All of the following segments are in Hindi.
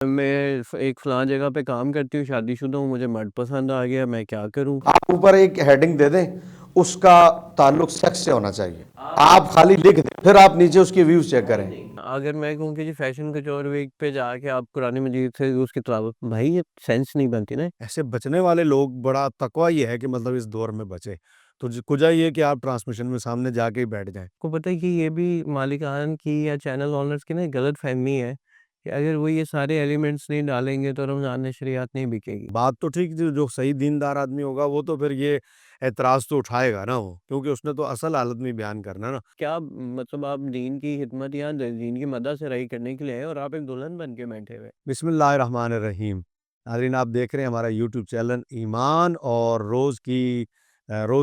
मैं एक फ़लाँ जगह पे काम करती हूँ, शादीशुदा हूँ, मुझे मर्द पसंद आ गया, मैं क्या करूँ? आप ऊपर एक हेडिंग दे दें, उसका ताल्लुक सेक्स से होना चाहिए। आप खाली लिख दें, फिर आप नीचे उसके व्यूज चेक करें। अगर मैं कहूँ कि जी फैशन couture वीक पे जाके आप कुरान मजीद से उसकी तिलावत, भाई ये सेंस नहीं बनती ना। ऐसे बचने वाले लोग, बड़ा तकवा ये है कि मतलब इस दौर में बचे। तो कुजा ये कि आप ट्रांसमिशन में सामने जाके ही बैठ जाएं। आपको पता है कि ये भी मालिकान की या चैनल ओनर्स की ना गलतफ़हमी है कि अगर वो ये सारे एलिमेंट्स नहीं डालेंगे तो रमज़ान नशरियात नहीं बिकेगी। बात तो ठीक, जो सही दीनदार आदमी होगा वो तो फिर ये एतराज़ तो उठाएगा ना वो, क्योंकि उसने तो असल हालत में बयान करना ना। क्या मतलब आप दीन की खिदमत या दीन की मदद से रही करने के लिए आए और आप एक दुल्हन बन के बैठे हुए हैं। बिस्मिल्लाहिर्रहमानिर्रहीम। नाज़रीन, आप देख रहे हैं हमारा यूट्यूब चैनल ईमान, और रोज़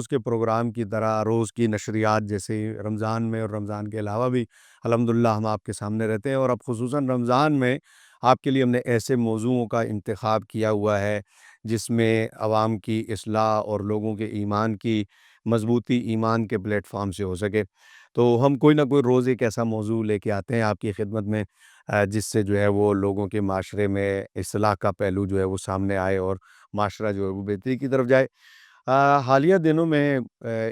के प्रोग्राम की तरह रोज़ की नशरियात, जैसे रमज़ान में और रमज़ान के अलावा भी अल्हम्दुलिल्लाह हम आपके सामने रहते हैं। और अब ख़ुसूसन रमज़ान में आपके लिए हमने ऐसे मौज़ूओं का इंतख़ाब किया हुआ है जिसमें अवाम की इस्लाह और लोगों के ईमान की मज़बूती ईमान के प्लेटफ़ॉर्म से हो सके। तो हम कोई ना कोई रोज़ एक ऐसा मौज़ू लेके आते हैं आपकी खिदमत में, जिससे जो है वो लोगों के माशरे में इस्लाह का पहलू जो है वो सामने आए और माशरा जो है वो बेहतरी की तरफ जाए। हालिया दिनों में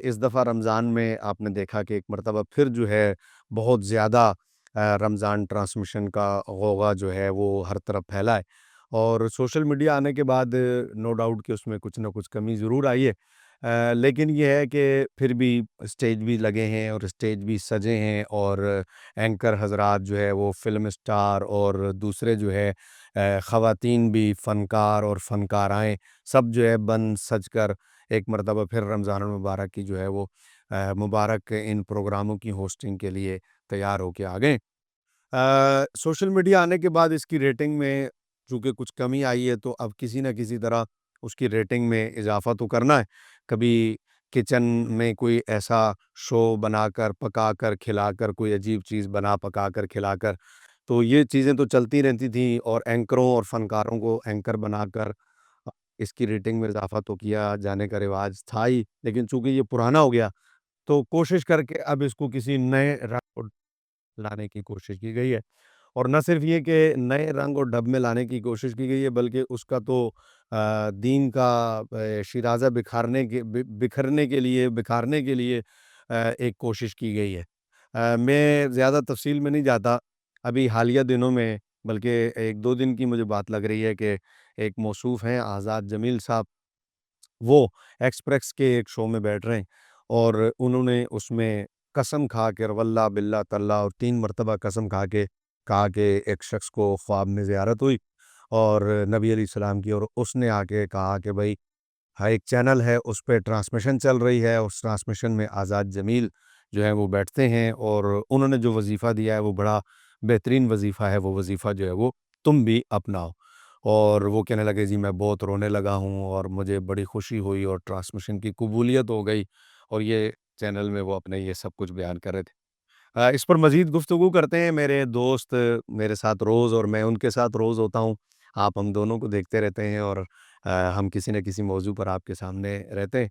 इस दफ़ा रमज़ान में आपने देखा कि एक मरतबा फिर जो है बहुत ज़्यादा रमज़ान ट्रांसमिशन का गौगा जो है वो हर तरफ फैला है। और सोशल मीडिया आने के बाद नो डाउट कि उसमें कुछ ना कुछ कमी ज़रूर आई है। लेकिन ये है कि फिर भी स्टेज भी लगे हैं और स्टेज भी सजे हैं, और एंकर हज़रात जो है वो फ़िल्म स्टार और दूसरे जो है ख़वातीन भी फ़नकार और फ़नकाराएँ सब जो है बन सज कर एक मरतबा फिर रमज़ान मुबारक की जो है वो मुबारक इन प्रोग्रामों की होस्टिंग के लिए तैयार होके आ गए। सोशल मीडिया आने के बाद इसकी रेटिंग में चूँकि कुछ कमी आई है, तो अब किसी न किसी तरह उसकी रेटिंग में इज़ाफ़ा तो करना है। कभी किचन में कोई ऐसा शो बनाकर, पकाकर, खिलाकर, कोई अजीब चीज़ बना पकाकर खिलाकर, तो ये चीज़ें तो चलती रहती थी, और एंकरों और फ़नकारों को एंकर बनाकर इसकी रेटिंग में इज़ाफ़ा तो किया जाने का रिवाज था ही। लेकिन चूँकि ये पुराना हो गया, तो कोशिश करके अब इसको किसी नए रंग लाने की कोशिश की गई है। और न सिर्फ़ ये कि नए रंग और ढब में लाने की कोशिश की गई है, बल्कि उसका तो दीन का शिराज़ा बिखारने के लिए एक कोशिश की गई है। मैं ज़्यादा तफ़सील में नहीं जाता। अभी हालिया दिनों में, बल्कि 1-2 दिन की मुझे बात लग रही है कि एक मौसूफ़ हैं आज़ाद जमील साहब, वो एक्सप्रेस के एक शो में बैठ रहे हैं, और उन्होंने उसमें कसम खा के, वल्लाह बिल्लाह तल्ला, और 3 मरतबा कसम खा के कहा कि एक शख्स को ख्वाब में ज़ियारत हुई और नबी अलैहिस्सलाम की, और उसने आके कहा कि भाई, हाँ, एक चैनल है उस पे ट्रांसमिशन चल रही है, उस ट्रांसमिशन में आज़ाद जमील जो है वो बैठते हैं, और उन्होंने जो वज़ीफ़ा दिया है वो बड़ा बेहतरीन वज़ीफ़ा है, वो वज़ीफ़ा जो है वो तुम भी अपनाओ। और वो कहने लगे, जी मैं बहुत रोने लगा हूँ और मुझे बड़ी खुशी हुई और ट्रांसमिशन की कबूलियत हो गई, और ये चैनल में वो अपने ये सब कुछ बयान कर रहे थे। इस पर मज़ीद गुफ्तगू करते हैं मेरे दोस्त, मेरे साथ रोज़, और मैं उनके साथ रोज़ होता हूँ। आप हम दोनों को देखते रहते हैं, और हम किसी न किसी मौज़ू पर आपके सामने रहते हैं।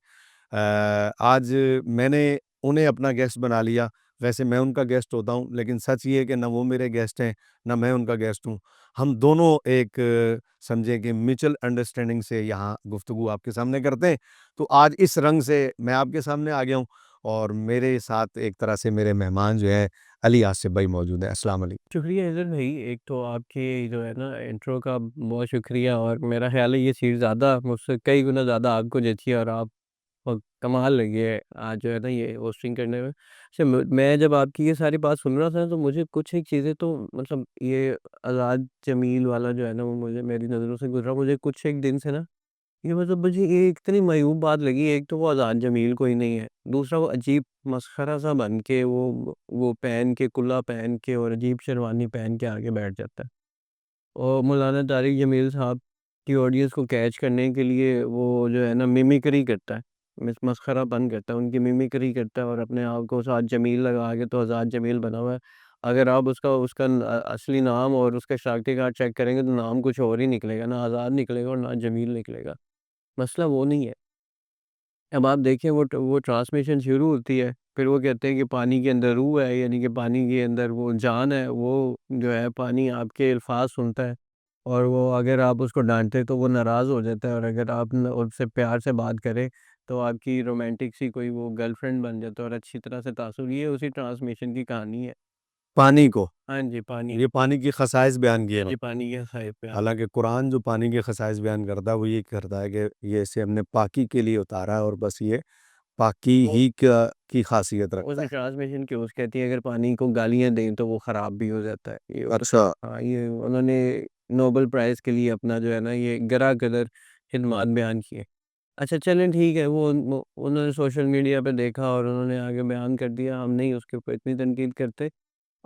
आज मैंने उन्हें अपना गेस्ट बना लिया। वैसे मैं उनका गेस्ट होता हूँ, लेकिन सच ये है कि ना वो मेरे गेस्ट हैं, ना मैं उनका गेस्ट हूँ। हम दोनों एक समझें कि म्यूचुअल अंडरस्टैंडिंग से यहाँ गुफ्तगू आपके सामने करते हैं। तो आज इस रंग से मैं आपके सामने आ गया हूँ, और मेरे साथ एक तरह से मेरे मेहमान जो हैं, अली आसिफ भाई मौजूद हैं। अस्सलाम वालेकुम। शुक्रिया इज़्ज़त भाई, एक तो आपके जो है ना इंट्रो का बहुत शुक्रिया, और मेरा ख़्याल है ये सीट ज़्यादा मुझसे कई गुना ज़्यादा आपको जची है और आप और कमाल लगी है आज जो है ना ये होस्टिंग करने में। अच्छा, मैं जब आपकी ये सारी बात सुन रहा था तो मुझे कुछ एक चीज़ें तो मतलब ये आज़ाद जमील वाला जो है ना वो मुझे मेरी नज़रों से गुज़रा, मुझे कुछ एक दिन से ना ये मतलब मुझे ये इतनी मायूब बात लगी। एक तो वो आज़ाद जमील कोई नहीं है, दूसरा वो अजीब मस्खरा सा बन के वो पहन के कुल्ला पहन के और अजीब शेरवानी पहन के आके बैठ जाता है। और मौलाना तारिक जमील साहब की ऑडियंस को कैच करने के लिए वो जो है ना मिमिक्री करता है, मसखरापन करता है, उनकी मिमिक्री करता है और अपने आप को आज़ाद जमील लगा के तो आज़ाद जमील बना हुआ है। अगर आप उसका उसका असली नाम और उसका शनाख्ती कार्ड चेक करेंगे तो नाम कुछ और ही निकलेगा, ना आज़ाद निकलेगा और ना जमील निकलेगा। मसला वो नहीं है। अब आप देखिए वो ट्रांसमिशन शुरू होती है, फिर वो कहते हैं कि पानी के अंदर रूह है, यानी कि पानी के अंदर वो जान है, वो जो है पानी आपके अल्फाज़ सुनता है। और वो अगर आप उसको डाँटे तो वो नाराज़ हो जाता है, और अगर आप न उससे प्यार से बात करें तो आपकी रोमांटिक सी कोई वो गर्लफ्रेंड बन जाता है और अच्छी तरह से तासुर, ये उसी ट्रांसमिशन की कहानी है। पानी को, हाँ जी, पानी। ये पानी की ख़साइस बयान की है। ये पानी के साइड पे आप। हालाँकि कुरान जो पानी के ख़साइस बयान करता है, वो ये करता है कि ये इसे हमने पाकी के लिए उतारा है और बस ये पाकी वो ही का की ख़ासियत रखता उसकी है। ट्रांसमिशन क्यूज़ कहती है, अगर पानी को गालियाँ दें तो वो ख़राब भी हो जाता है। ये अच्छा। हाँ, ये उन्होंने नोबेल प्राइज़ के लिए अपना जो है ना ये गरा-गदर खिदमात बयान किए। अच्छा चलें ठीक है, वो उन्होंने सोशल मीडिया पे देखा और उन्होंने आगे बयान कर दिया, हम नहीं उसके ऊपर इतनी तनकीद करते।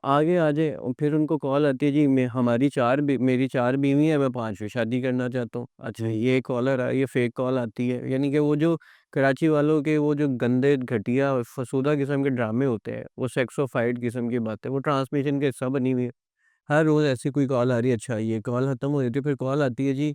आगे आ जाए और फिर उनको कॉल आती है, जी मैं हमारी 4 मेरी 4 बीवी हैं, मैं 5वीं शादी करना चाहता हूँ। अच्छा ये कॉलर ये फ़ेक कॉल आती है, यानी कि वो जो कराची वालों के वो जो गंदे, घटिया, फसूदा किस्म के ड्रामे होते हैं, वो सेक्सोफाइड किस्म की बातें, वो ट्रांसमिशन का हिस्सा बनी हुई है। हर रोज़ ऐसी कोई कॉल आ रही है, अच्छा ये कॉल ख़त्म हो जाती है, फिर कॉल आती है जी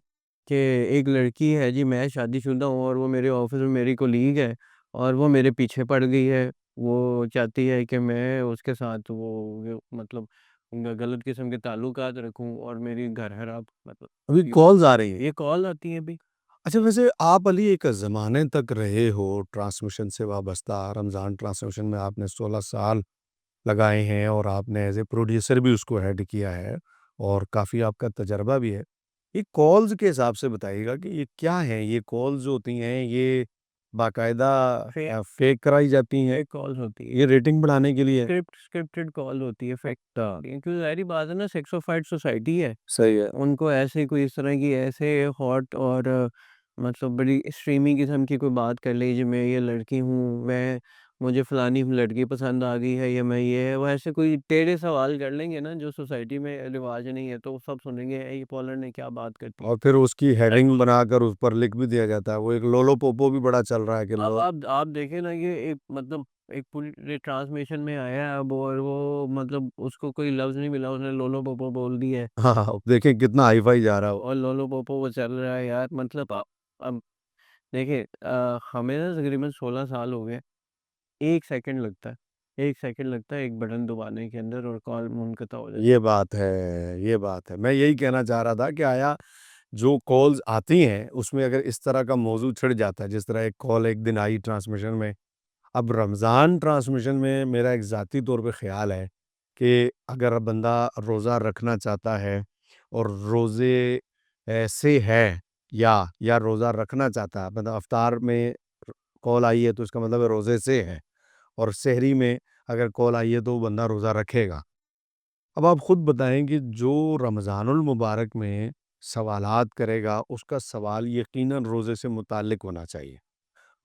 कि एक लड़की है जी, मैं शादीशुदा हूँ और वो मेरे ऑफ़िस में मेरी कोलीग है और वो मेरे पीछे पड़ गई है। वो चाहती है कि मैं उसके साथ वो मतलब गलत किस्म के ताल्लुकात रखूँ और मेरी घर खराब, मतलब अभी ये कॉल्स आ रही हैं। ये कॉल आती है अभी। अच्छा, वैसे आप अली एक ज़माने तक रहे हो ट्रांसमिशन से वाबस्ता, रमज़ान ट्रांसमिशन में आपने 16 साल लगाए हैं और आपने एज़ ए प्रोड्यूसर भी उसको हेड किया है और काफ़ी आपका तजर्बा भी है। ये कॉल्स के हिसाब से बताइएगा कि ये क्या हैं? ये कॉल्स जो होती हैं, ये बाकायदा फेक फ़ेक कराई जाती हैं? फेक कॉल्स होती है। ये रेटिंग बढ़ाने के लिए है? स्क्रिप्टेड कॉल होती है, फेक। अच्छा। क्योंकि ज़ाहिर-सी बात है ना, सेक्सोफाइड सोसाइटी है। सही है। उनको ऐसे कोई इस तरह की ऐसे हॉट और मतलब बड़ी स्ट्रीमी किस्म की कोई बात कर लीजिए, मैं ये लड़की हूँ, मैं मुझे फलानी लड़की पसंद आ गई है, या मैं ये है, वो ऐसे कोई टेढ़े सवाल कर लेंगे ना जो सोसाइटी में रिवाज नहीं है, तो सब सुनेंगे ये पॉलर ने क्या बात करती और फिर उसकी है। हेडिंग बनाकर उस पर लिख भी दिया जाता है। वो एक लोलो पोपो भी बड़ा चल रहा है कि अब लो। आप देखें ना, ये एक मतलब एक पूरी ट्रांसमिशन में आया है अब, और वो मतलब उसको कोई लफ्ज़ नहीं मिला, उसने लोलो पोपो बोल दिया है। हाँ, हाँ, देखें कितना हाई-फ़ाई जा रहा है वो। और लोलो पोपो वो चल रहा है यार, मतलब अब देखिए हमें ना तकरीबन 16 साल हो गए। 1 सेकंड लगता है, 1 सेकंड लगता है एक बटन दबाने के अंदर और कॉल मुनक़ता हो जाती ये बात है, ये बात है। मैं यही कहना चाह रहा था कि आया जो कॉल्स आती हैं, उसमें अगर इस तरह का मौज़ू छिड़ जाता है, जिस तरह एक कॉल एक दिन आई ट्रांसमिशन में। अब रमज़ान ट्रांसमिशन में मेरा एक ज़ाती तौर पे ख़्याल है कि अगर बंदा रोज़ा रखना चाहता है और रोज़े से है या रोज़ा रखना चाहता है, मतलब इफ्तार में कॉल आई है तो इसका मतलब है रोज़े से है, और सहरी में अगर कॉल आई है तो वो बंदा रोज़ा रखेगा। अब आप खुद बताएं कि जो रमज़ानुल मुबारक में सवालात करेगा, उसका सवाल यकीनन रोज़े से मुताल्लिक होना चाहिए।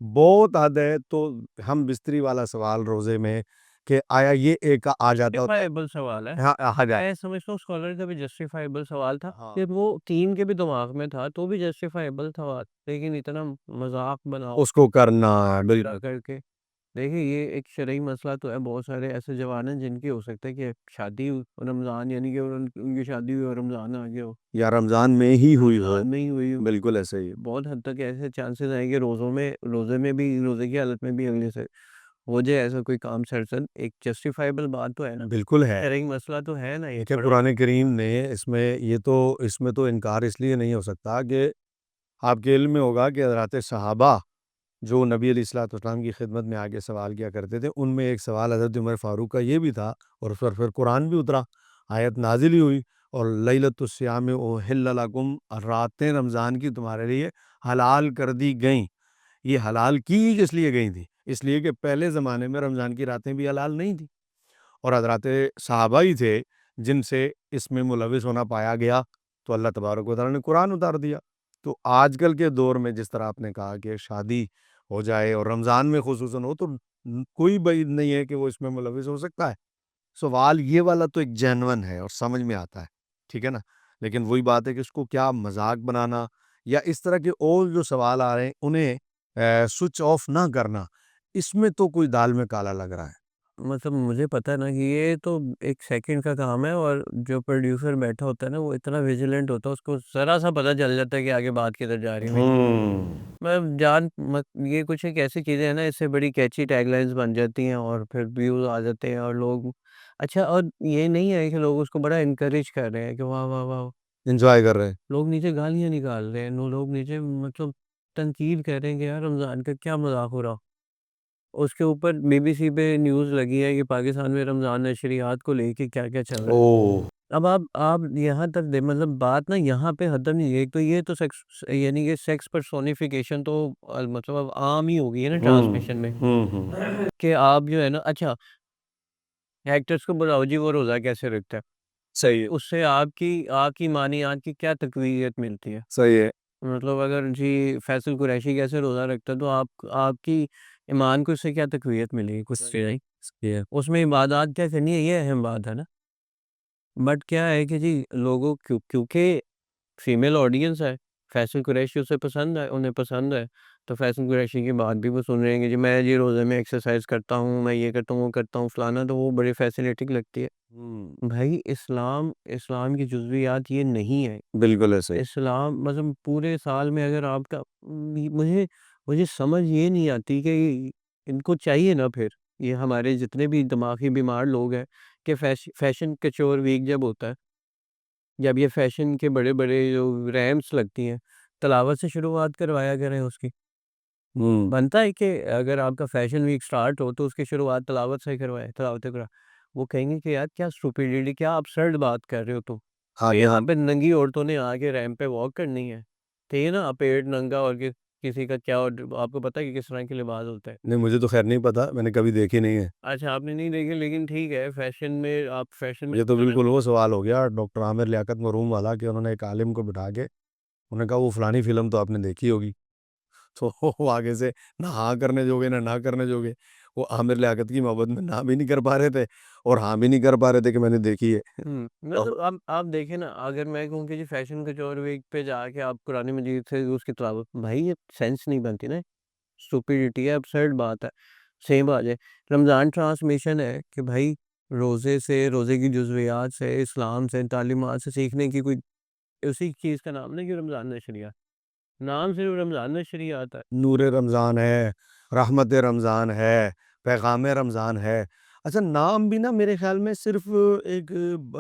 बहुत हद है तो हम बिस्तरी वाला सवाल रोज़े में कि आया ये एक आ जाता होता है। जस्टिफाइबल सवाल है। हाँ, आ जाए। मैं समझता हूँ स्कॉलर का भी जस्टिफाइबल सवाल था, हाँ, कि वो टीम के भी दिमाग में था तो भी जस्टिफाइबल था, लेकिन इतना मज़ाक बनाओ उसको करना पूरा बिल्कुल। करके। देखिए ये एक शरई मसला तो है, बहुत सारे ऐसे जवान हैं जिनकी हो सकता है कि शादी रमज़ान, यानी कि उनकी शादी हुई और रमज़ान आ गया हो, या रमज़ान में ही हुई हो। रमज़ान में ही हुई हो। बिल्कुल ऐसे ही। बहुत हद तक ऐसे चांसेस हैं कि रोज़े में भी, रोज़े की हालत में भी अगले से हो जाए ऐसा कोई काम सरसन, एक जस्टिफाइबल बात तो है ना, बिल्कुल है। शरई मसला तो है ना ये देखिए बड़ा। कुरान करीम ने इसमें तो इनकार इसलिए नहीं हो सकता कि आपके इल्म में होगा कि हज़रात सहाबा जो नबी अलैहिस्सलाम की खिदमत में आके सवाल किया करते थे, उनमें एक सवाल हज़रत उमर फ़ारूक का ये भी था और उस पर फिर कुरान भी उतरा, आयत नाज़िल ही हुई और लैलतुस्सियाम उहिल्ल लकुम, रातें रमज़ान की तुम्हारे लिए हलाल कर दी गईं। ये हलाल की ही किस लिए गई थी? इसलिए कि पहले ज़माने में रमज़ान की रातें भी हलाल नहीं थी और हज़रात सहाबा ही थे जिनसे इसमें मुलविस होना पाया गया, तो अल्लाह तबारक व तआला ने कुरान उतार दिया। तो आजकल के दौर में जिस तरह आपने कहा कि शादी हो जाए और रमज़ान में ख़ुसूसन हो, तो कोई बईद नहीं है कि वो इसमें मुलविस हो सकता है। सवाल ये वाला तो एक जेन्युइन है और समझ में आता है, ठीक है ना? लेकिन वही बात है कि इसको क्या मज़ाक बनाना या इस तरह के और जो सवाल आ रहे हैं उन्हें स्विच ऑफ ना करना, इसमें तो कोई दाल में काला लग रहा है। मतलब मुझे पता है ना कि ये तो एक सेकंड का काम है, और जो प्रोड्यूसर बैठा होता है ना वो इतना विजिलेंट होता है, उसको ज़रा-सा पता चल जाता है कि आगे बात किधर जा रही है। हुँ। मैं जान मत ये कुछ एक ऐसी चीज़ें हैं ना, इससे बड़ी कैची टैगलाइन्स बन जाती हैं और फिर व्यूज़ आ जाते हैं और लोग, अच्छा, और ये नहीं है कि लोग उसको बड़ा एनकरेज कर रहे हैं कि वाह, वाह, वाह! एंजॉय कर रहे हैं। लोग नीचे गालियाँ निकाल रहे हैं, लोग नीचे मतलब तनकीद कर रहे हैं कि यार रमज़ान का क्या मज़ाक हो रहा। उसके ऊपर बीबीसी पे न्यूज़ लगी है कि पाकिस्तान में रमज़ान नशरियात को लेके क्या-क्या चल रहा है। ओह! अब आप यहाँ तक दे मतलब बात ना यहाँ पे ख़त्म नहीं है। एक तो ये तो सेक्स यानी कि सेक्स पर्सोनिफिकेशन तो मतलब अब आम ही हो गई है ना हुँ, ट्रांसमिशन में हुँ। कि आप जो है ना अच्छा एक्टर्स को बुलाओ जी वो रोज़ा कैसे रखता है? सही है, उससे आपकी आपकी मानियात की क्या तक़वियत मिलती है? सही है। मतलब अगर जी फैसल कुरैशी कैसे रोज़ा रखता है तो आप आपकी ईमान को उससे क्या तक़वियत मिलेगी? कुछ सही भी नहीं। सही है। उसमें इबादत क्या करनी है ये अहम बात है ना। बट क्या है कि जी लोगों क्योंकि फीमेल ऑडियंस है, फैसल कुरैशी उसे पसंद है उन्हें पसंद है, तो फैसल कुरैशी की बात भी वो सुन रहे हैं कि जी मैं जी रोज़े में एक्सरसाइज़ करता हूँ, मैं ये करता हूँ, वो करता हूँ, फलाना तो वो बड़ी फ़ैसिनेटिंग लगती है। हुँ, भाई इस्लाम इस्लाम की जुज़वियात ये नहीं है। बिल्कुल ऐसे ही। इस्लाम मतलब पूरे साल में अगर आपका मुझे मुझे समझ ये नहीं आती कि इनको चाहिए ना फिर, ये हमारे जितने भी दिमागी बीमार लोग हैं कि फैशन कचोर वीक जब होता है, जब ये फैशन के बड़े-बड़े जो रैम्स लगती हैं, तिलावत से शुरुआत करवाया करें उसकी। हुँ। बनता है कि अगर आपका फैशन वीक स्टार्ट हो तो उसकी शुरुआत तिलावत से ही करवाएँ तिलावत करा वो कहेंगे कि यार क्या स्टुपिडिटी क्या अबसर्ड बात कर रहे हो तुम। हाँ, यहाँ पे नंगी औरतों ने आके रैंप पे वॉक करनी है। ठीक है ना? पेट नंगा और किसी का क्या और आपको पता है कि किस तरह के लिबास होते हैं? नहीं मुझे तो ख़ैर नहीं पता, मैंने कभी देखी नहीं है। अच्छा आपने नहीं देखे लेकिन ठीक है फैशन में आप फैशन में मुझे तो बिल्कुल वो सवाल हो गया डॉक्टर आमिर लियाकत मरहूम वाला कि उन्होंने एक आलिम को बिठा के उन्होंने कहा वो फलानी फ़िल्म तो आपने देखी होगी। तो वो आगे से ना हाँ करने जोगे ना ना करने जोगे। वो आमिर लियाकत की मोहब्बत में ना भी नहीं कर पा रहे थे और हाँ भी नहीं कर पा रहे थे कि मैंने देखी है। तो मतलब आप देखें ना अगर मैं कहूँ कि जी फैशन कचौर वीक पे जाके आप कुरान मजीद से उसकी तिलावत भाई ये सेंस नहीं बनती ना। स्टुपिडिटी है, अब्सर्ड बात है। सेम बात है। रमज़ान ट्रांसमिशन है कि भाई रोज़े से, रोज़े की जुज़वियात से, इस्लाम से, तालीमात से सीखने की कोई उसी चीज़ का नाम ना कि रमज़ान नशरिया। नाम सिर्फ़ रमज़ान नशरिया आता है। नूर रमज़ान है, रहमत रमज़ान है, पैगाम रमज़ान है। अच्छा नाम भी ना मेरे ख़्याल में सिर्फ़ एक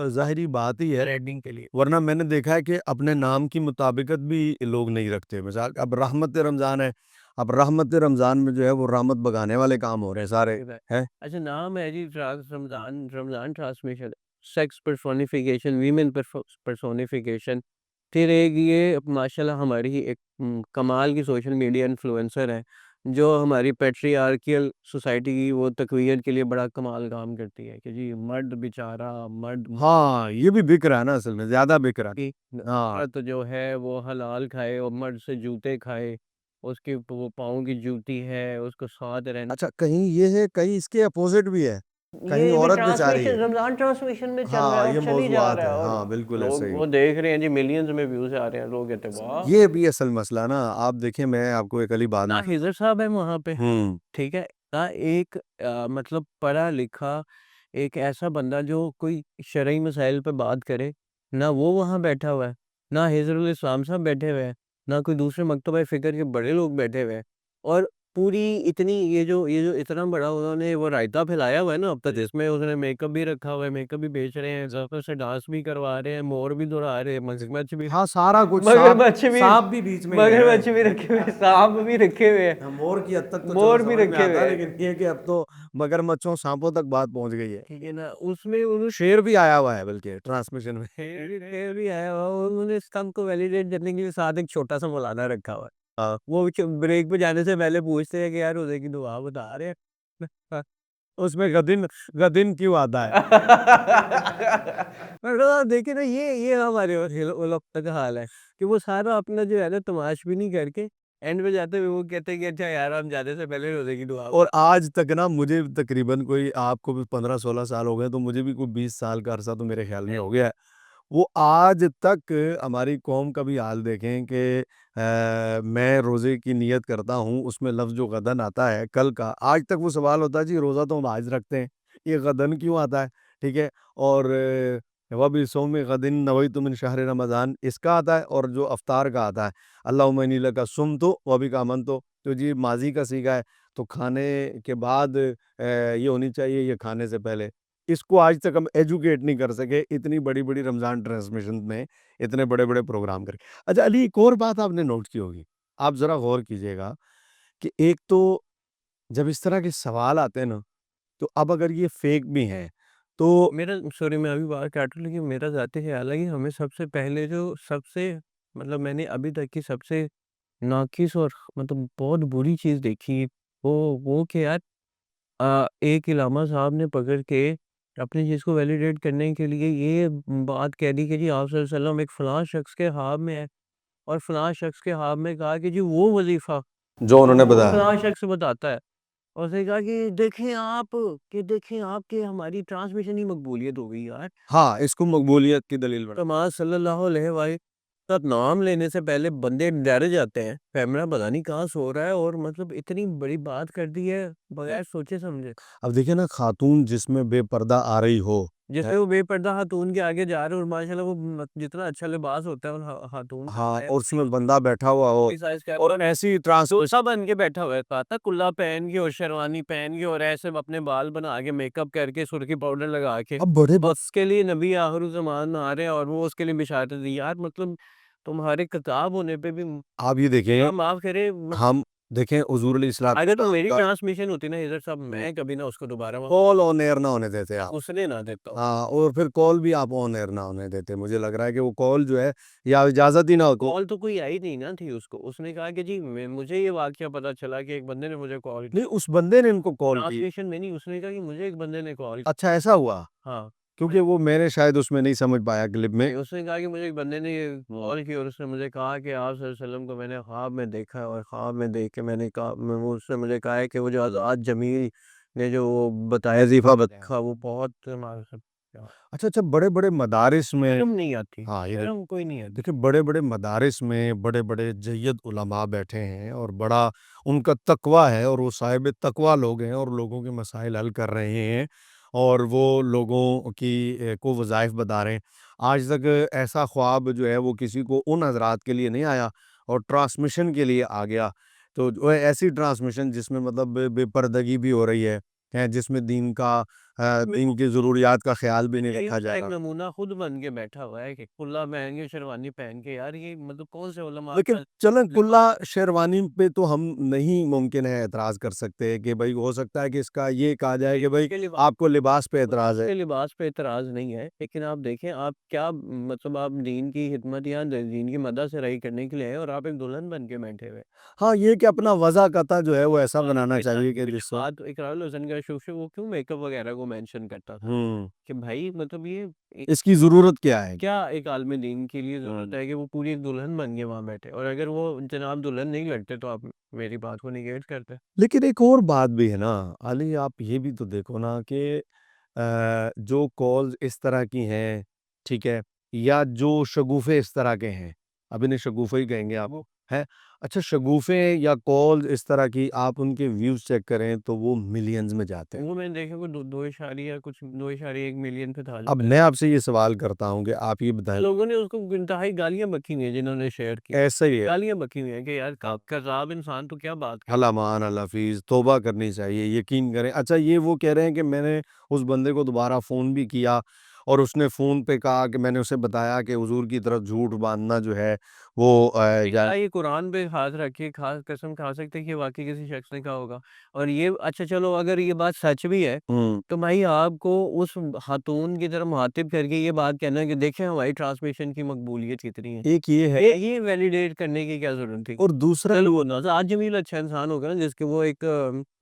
ज़ाहिरी बात ही है, ब्रांडिंग के लिए। वरना मैंने देखा है कि अपने नाम की मुताबिकत भी लोग नहीं रखते। मिसाल अब रहमत रमज़ान है, अब रहमत रमज़ान में जो है वो रहमत बगाने वाले काम हो रहे हैं सारे, ठीक है। हैं? अच्छा नाम है जी Ramzan Ramzan transmission sex personification women personification फिर एक ये माशाल्लाह हमारी एक कमाल की सोशल मीडिया इन्फ्लुएंसर है जो हमारी पैट्रियार्कियल सोसाइटी की वो तकवीत के लिए बड़ा कमाल काम करती है कि जी मर्द बेचारा मर्द हाँ, ये भी बिक रहा है ना असल में, ज़्यादा बिक रहा है। की हाँ, औरत जो है वो हलाल खाए और मर्द से जूते खाए उसकी वो पाँव की जूती है उसको साथ रहना अच्छा कहीं ये है, कहीं इसके अपोज़िट भी है, कहीं ये भी औरत बेचारी ट्रांसमिशन है। रमज़ान ट्रांसमिशन में चल रहा है हाँ, और ये चल ही जा मौज़ूआत रहा है है। और हाँ, बिल्कुल ऐसे लोग ही। वो देख रहे हैं जी मिलियंस में व्यूज़ आ रहे हैं लोग कहते हैं वाह! ये भी असल मसला ना, आप देखिए मैं आपको एक अली बात ना खिज़र साहब है वहाँ पे, हुँ, ठीक है? ना एक मतलब पढ़ा-लिखा एक ऐसा बंदा जो कोई शरई मसाइल पे बात करे, ना वो वहाँ बैठा हुआ है, ना हिज़्रुल इस्लाम साहब बैठे हुए हैं, ना कोई दूसरे मकतबा फ़िक्र के बड़े लोग बैठे हुए हैं और पूरी इतनी ये जो इतना बड़ा उन्होंने वो रायता फैलाया हुआ है ना अब तक जिसमें उसने मेकअप भी रखा हुआ है, मेकअप भी बेच रहे हैं, ज़फर से डांस भी करवा रहे हैं, मोर भी दौड़ा रहे हैं, मगरमच्छ भी हाँ, सारा कुछ मगरमच्छ भी साँप भी बीच में ही है। मगरमच्छ भी रखे हुए हैं, साँप भी रखे हुए हैं, हाँ, मोर की हद तक तो चलो मोर भी समझ में रखे आता हुए है, हैं। लेकिन ये है कि अब तो मगरमच्छों, साँपों तक बात पहुँच गई है। ठीक है ना? उसमें उन्होंने शेर भी आया हुआ है बल्कि ट्रांसमिशन में। शेर भी आया हुआ और उन्होंने इस काम को वैलिडेट करने के लिए साथ एक छोटा-सा मौलाना रखा हुआ है। वो ब्रेक पे जाने से पहले पूछते हैं कि यार रोज़े की दुआ बता रहे हैं। उसमें गदिन क्यों आता है? मतलब देखिए ना ये हमारे और वो लोग का हाल है कि वो सारा अपना जो है ना तमाशबीनी करके एंड में जाते हुए वो कहते हैं कि अच्छा यार हम जाने से पहले रोज़े की दुआ और आज तक ना मुझे तकरीबन कोई आपको भी 15-16 साल हो गए, तो मुझे भी कोई 20 साल का अरसा तो मेरे ख़्याल में हो गया है। वो आज तक हमारी कौम का भी हाल देखें कि मैं रोज़े की नियत करता हूँ, उसमें लफ्ज़ जो गदन आता है कल का, आज तक वो सवाल होता है जी रोज़ा तो हम आज रखते हैं, ये गदन क्यों आता है? ठीक है? और वबिस्सौमि गदिन नवैतु मिन शहर रमज़ान इसका आता है और जो अफ्तार का आता है, अल्लाहुम्मा इन्नी लका सुम्तु व बिका आमनतु तो जी माज़ी का सीगा है, तो खाने के बाद ये होनी चाहिए, ये खाने से पहले। इसको आज तक हम एजुकेट नहीं कर सके, इतनी बड़ी-बड़ी रमज़ान ट्रांसमिशन में इतने बड़े-बड़े प्रोग्राम करके। अच्छा अली, एक और बात आपने नोट की होगी, आप ज़रा गौर कीजिएगा कि एक तो जब इस तरह के सवाल आते हैं ना, तो अब अगर ये फेक भी हैं, तो मेरा सॉरी मैं अभी बात काट रहा हूँ, लेकिन मेरा ज़ाती ख़्याल है कि हमें सबसे पहले जो सबसे मतलब मैंने अभी तक की सबसे नाक़िस और मतलब बहुत बुरी चीज़ देखी, वो कि यार एक इलामा साहब ने पकड़ के अपनी चीज़ को वैलिडेट करने के लिए ये बात कह दी कि जी आप सल्लल्लाहु अलैहि वसल्लम एक फ़लाँ शख़्स के ख्वाब में है और फ़लाँ शख़्स के ख्वाब में कहा कि जी वो वज़ीफ़ा जो जो उन्होंने वो बताया। फ़लाँ शख़्स बताता है। और उसने कहा कि देखें आप कि हमारी ट्रांसमिशन ही मकबूलियत हो गई यार। हाँ, इसको मकबूलियत की दलील बना। तो माँ सल्लल्लाहु अलैहि का नाम लेने से पहले बंदे डर जाते हैं। कैमरा पता नहीं कहाँ सो रहा है और मतलब इतनी बड़ी बात कर दी है बगैर सोचे समझे। अब देखिए ना, खातून जिसमें बेपर्दा आ रही हो, है, जैसे वो बेपर्दा खातून के आगे जा रहे हैं और माशाल्लाह वो जितना अच्छा लिबास होता है उन खातून का हाँ, है और उसमें बंदा बैठा हुआ हो साइज का और ऐसी ट्रांस डोसा बन के बैठा हुआ है पता कुल्ला पहन के और शेरवानी पहन के और ऐसे अपने बाल बना के मेकअप करके सुर्खी पाउडर लगा के अब बड़े और उसके लिए नबी आखिरुज़्ज़मान आ रहे हैं और वो उसके लिए बिशारत दी यार मतलब तुम्हारे किताब होने पे भी आप ये देखें, माफ करे हम देखें हुज़ूर अगर तो मेरी का ट्रांसमिशन होती ना इधर साहब मैं कभी ना उसको दोबारा कॉल ऑन एयर ना होने देते आप। उसने ना देता हूँ। हाँ, और फिर कॉल भी आप ऑन एयर ना होने देते। मुझे लग रहा है कि वो कॉल जो है, या इजाज़त ही ना हो तो कॉल तो कोई आई नहीं ना थी उसको। उसने कहा कि जी मुझे ये वाक़या पता चला कि एक बंदे ने मुझे कॉल नहीं, किया। उस बंदे ने इनको कॉल की। ट्रांसलेशन में नहीं उसने कहा कि मुझे एक बंदे ने कॉल अच्छा, ऐसा हुआ? हाँ। क्योंकि वो मैंने शायद उसमें नहीं समझ पाया क्लिप में। नहीं, उसने कहा कि मुझे एक बंदे ने कॉल की और उसने मुझे कहा कि आप सल्लल्लाहु अलैहि वसल्लम को मैंने ख्वाब में देखा है और ख्वाब में देख के मैंने कहा वो उसने मुझे कहा है कि वो जो आज़ाद जमील ने जो वो बताया वज़ीफ़ा बताया वो बहुत अच्छा, अच्छा, बड़े-बड़े मदारिस में, शर्म नहीं आती, हाँ, ये शर्म कोई नहीं आती। देखिए बड़े-बड़े मदारिस में बड़े-बड़े जय्यद उलमा बैठे हैं और बड़ा उनका तकवा है और वो साहिब तकवा लोग हैं और लोगों के मसाइल हल कर रहे हैं और वो लोगों की को वज़ाइफ बता रहे हैं। आज तक ऐसा ख्वाब जो है वो किसी को उन हज़रात के लिए नहीं आया और ट्रांसमिशन के लिए आ गया। तो जो है ऐसी ट्रांसमिशन जिसमें मतलब बेपर्दगी भी हो रही है, जिसमें दीन की ज़रूरियात का ख़्याल भी नहीं यही रखा उसका जा एक रहा। नमूना खुद बन के बैठा हुआ है कि कुल्ला पहन के शेरवानी पहन के यार ये मतलब कौन से उलमा लेकिन का चलें, लिबास कुल्ला शेरवानी पे तो हम नहीं मुमकिन है एतराज़ कर सकते कि भई हो सकता है कि इसका ये कहा जाए कि भई के लिबास आपको लिबास पे मुझे एतराज़ है। उसके लिबास पे एतराज़ नहीं है, लेकिन आप देखें आप क्या मतलब आप दीन की खिदमत या दीन की मदद से रही करने के लिए आए और आप एक दुल्हन बन के बैठे हुए। हाँ, ये कि अपना वज़ा-क़ता जो है वो ऐसा बनाना चाहिए कि मुझे जिससे बात इकरारुल हसन का शुभ वो क्यों मेकअप वगैरह को मेंशन करता था हुँ, कि भाई मतलब ये एक इसकी ज़रूरत क्या है? क्या एक आलिम दीन के लिए ज़रूरत है कि वो पूरी एक दुल्हन बन के वहाँ बैठे और अगर वो जनाब दुल्हन नहीं लगते तो आप मेरी बात को नेगेट करते। लेकिन एक और बात भी है ना, अली, आप ये भी तो देखो ना कि जो कॉल्स इस तरह की हैं, ठीक है? या जो शगुफ़े इस तरह के हैं, अब इन्हें शगुफ़े ही कहेंगे आप, वो हैं? अच्छा, शगुफ़े या कॉल्स इस तरह की आप उनके व्यूज़ चेक करें तो वो मिलियंस में जाते हैं। वो मैंने देखा कोई 2.1 मिलियन पे था। अब मैं आपसे ये सवाल करता हूँ कि आप ये बताएँ, लोगों ने उसको इंतहाई गालियाँ बकी हुई हैं जिन्होंने शेयर की। ऐसा ही है, गालियाँ बकी हुई हैं कि यार कज़्ज़ाब इंसान तो क्या बात कर अल अमान अल हफ़ीज़, तौबा करनी चाहिए, यकीन करें। अच्छा, ये वो कह रहे हैं कि मैंने उस बंदे को दोबारा फ़ोन भी किया और उसने फ़ोन पे कहा कि मैंने उसे बताया कि हुज़ूर की तरफ झूठ बाँधना जो है वो क्या ये कुरान पे हाथ रख के खा कसम खा सकते हैं कि वाक़ई किसी शख़्स ने कहा होगा? और ये अच्छा चलो अगर ये बात सच भी है, हुँ, तो भाई आपको उस खातून की तरफ मुख़ातिब करके ये बात कहना है कि देखें हमारी ट्रांसमिशन की मकबूलियत कितनी है। एक ये है ये वैलिडेट करने की क्या ज़रूरत थी? और दूसरा, चलो वो ना आज जमील अच्छा इंसान होगा ना जिसके वो एक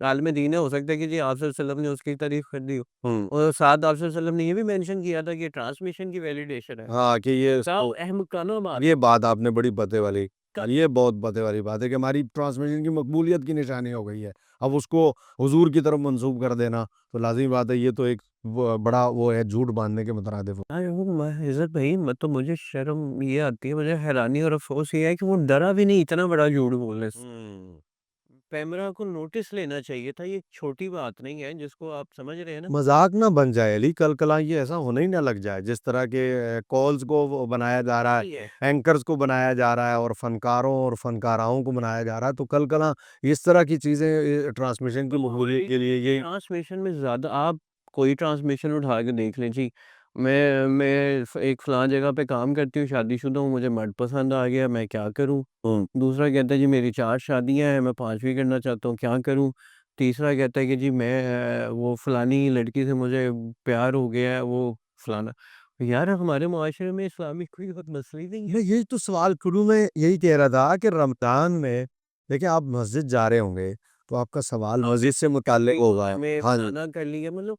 आलिम दीन है, हो सकता है कि जी आप सल्लल्लाहु अलैहि वसल्लम ने उसकी तारीफ़ कर दी हो। हुँ, और साथ आप सल्लल्लाहु अलैहि वसल्लम ने ये भी मेंशन किया था कि ट्रांसमिशन की वैलिडेशन है। हाँ, कि ये साहब इसको अहमकाना बात ये बात आपने बड़ी पते वाली, का ये बहुत पते वाली बात है कि हमारी ट्रांसमिशन की मकबूलियत की निशानी हो गई है। अब उसको हुज़ूर की तरफ मंसूब कर देना, तो लाज़िमी बात है, ये तो एक बड़ा वो है, झूठ बाँधने के मुतरादिफ। हाँ, वो इज़्ज़त भाई मतलब मुझे शर्म ये आती है, मुझे हैरानी और अफ़सोस ये है कि वो डरा भी नहीं इतना बड़ा झूठ बोलने से। हुँ। पैमरा को नोटिस लेना चाहिए था, ये छोटी बात नहीं है जिसको आप समझ रहे हैं ना? मज़ाक ना बन जाए अली, कल-कलाँ ये ऐसा होने ही ना लग जाए, जिस तरह के कॉल्स को वो बनाया जा रहा है, सही है। एंकर्स को बनाया जा रहा है और फ़नकारों और फ़नकाराओं को बनाया जा रहा है, तो कल-कलाँ इस तरह की चीज़ें ट्रांसमिशन की मकबूलियत के लिए ये ट्रांसमिशन में ज़्यादा आप कोई ट्रांसमिशन उठा के देख लें जी। मैं एक फ़लाँ जगह पे काम करती हूँ, शादीशुदा हूँ, मुझे मर्द पसंद आ गया, मैं क्या करूँ? दूसरा कहता है जी मेरी 4 शादियाँ हैं, मैं 5वीं करना चाहता हूँ, क्या करूँ? तीसरा कहता है कि जी वो फ़लानी लड़की से मुझे प्यार हो गया है, वो फ़लाना। यार हमारे मुआशरे में इस्लामिक कोई मसला ही नहीं है। मैं यही तो सवाल शुरू में यही कह रहा था कि रमज़ान में देखिए आप मस्जिद जा रहे होंगे, तो आपका सवाल मस्जिद से मुताल्लिक होगा। में हाँ जी। फ़लाना कर लिया मतलब